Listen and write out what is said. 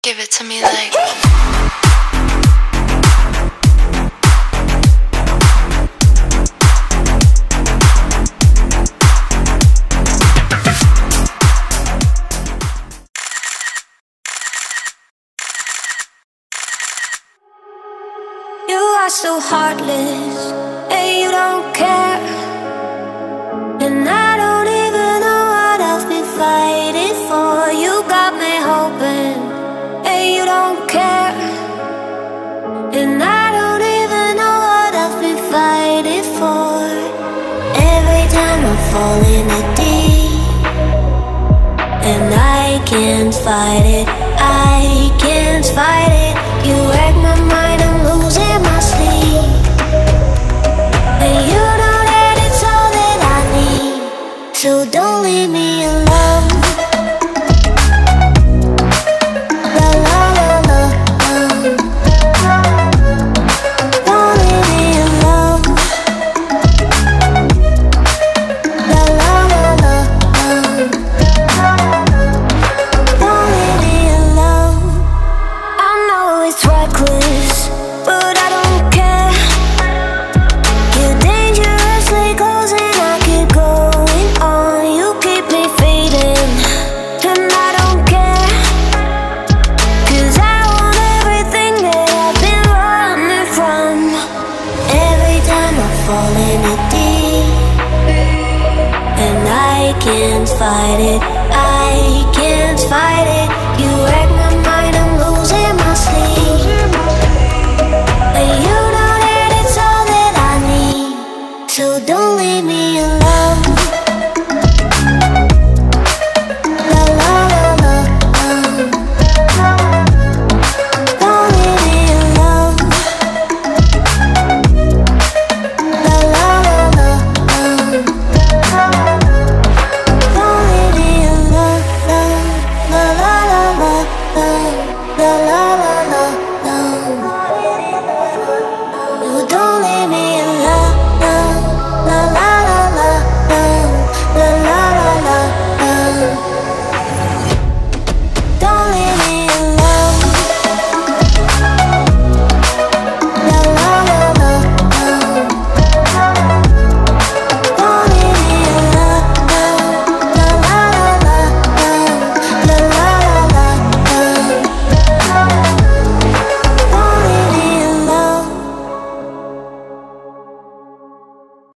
Give it to me like. You are so heartless, and you don't care. And I don't even know what I've been fighting for. You got me hoping, and you don't care. And I don't even know what I've been fighting for. Every time I fall in the deep, and I can't fight it.